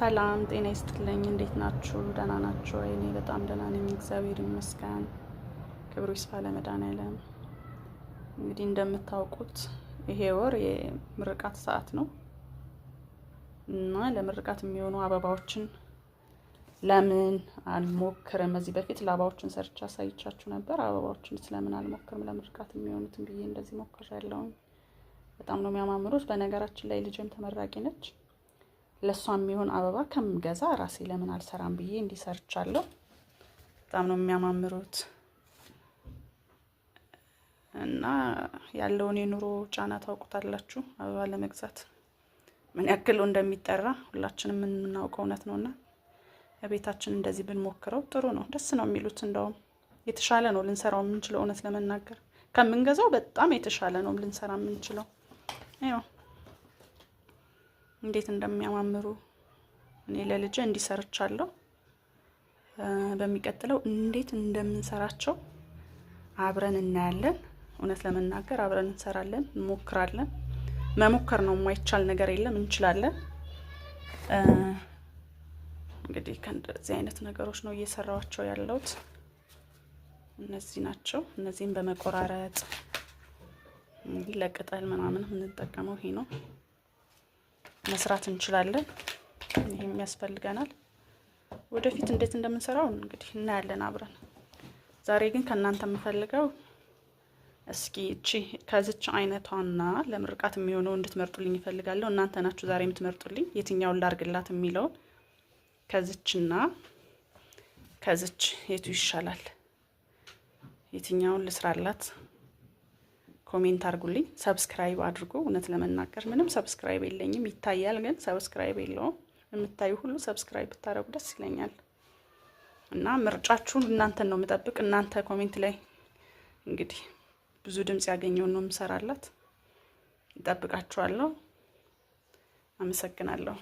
ሰላም ጤና ይስጥልኝ። እንዴት ናችሁ? ደህና ናችሁ? እኔ በጣም ደህና ነኝ፣ እግዚአብሔር ይመስገን። ክብሩ ይስፋ ለመድኃኒዓለም። እንግዲህ እንደምታውቁት ይሄ ወር የምርቃት ሰዓት ነው እና ለምርቃት የሚሆኑ አበባዎችን ለምን አልሞክርም? እዚህ በፊት ለአበባዎችን ሰርቻ አሳይቻችሁ ነበር። አበባዎችን ስለምን አልሞክርም ለምርቃት የሚሆኑትን ብዬ እንደዚህ ሞክሬያለሁ። በጣም ነው የሚያማምሩት። በነገራችን ላይ ልጅም ተመራቂ ነች። ለሷ የሚሆን አበባ ከምገዛ ራሴ ለምን አልሰራም ብዬ እንዲሰርቻለሁ። በጣም ነው የሚያማምሩት እና ያለውን የኑሮ ጫና ታውቁታላችሁ። አበባ ለመግዛት ምን ያክል እንደሚጠራ ሁላችንም የምናውቀው እውነት ነውና ቤታችን እንደዚህ ብንሞክረው ጥሩ ነው። ደስ ነው የሚሉት። እንደውም የተሻለ ነው ልንሰራው የምንችለው። እውነት ለመናገር ከምንገዛው በጣም የተሻለ ነው ልንሰራ የምንችለው። ያው እንዴት እንደሚያማምሩ እኔ ለልጄ እንዲሰርቻለሁ። በሚቀጥለው እንዴት እንደምንሰራቸው አብረን እናያለን። እውነት ለመናገር አብረን እንሰራለን፣ እንሞክራለን። መሞከር ነው፣ የማይቻል ነገር የለም፣ እንችላለን። እንግዲህ ከእንደዚህ አይነት ነገሮች ነው እየሰራኋቸው ያለሁት። እነዚህ ናቸው። እነዚህን በመቆራረጥ ለቅጠል ምናምን የምንጠቀመው ይሄ ነው። መስራት እንችላለን። ይሄም ያስፈልገናል። ወደፊት እንዴት እንደምንሰራው እንግዲህ እናያለን አብረን። ዛሬ ግን ከእናንተ የምፈልገው እስኪ እቺ ከዚች አይነቷና ለምርቃት የሚሆነው እንድትመርጡልኝ ይፈልጋለሁ። እናንተ ናችሁ ዛሬ የምትመርጡልኝ የትኛውን ላርግላት የሚለውን። ከዚችና ከዚች የቱ ይሻላል? የትኛውን ልስራላት? ኮሜንት አድርጉልኝ። ሰብስክራይብ አድርጉ። እውነት ለመናገር ምንም ሰብስክራይብ የለኝም። ይታያል ግን ሰብስክራይብ የለውም። የምታዩ ሁሉ ሰብስክራይብ ብታደርጉ ደስ ይለኛል እና ምርጫችሁን እናንተን ነው የምጠብቅ። እናንተ ኮሜንት ላይ እንግዲህ ብዙ ድምጽ ያገኘውን ነው የምሰራላት። እጠብቃችኋለሁ። አመሰግናለሁ።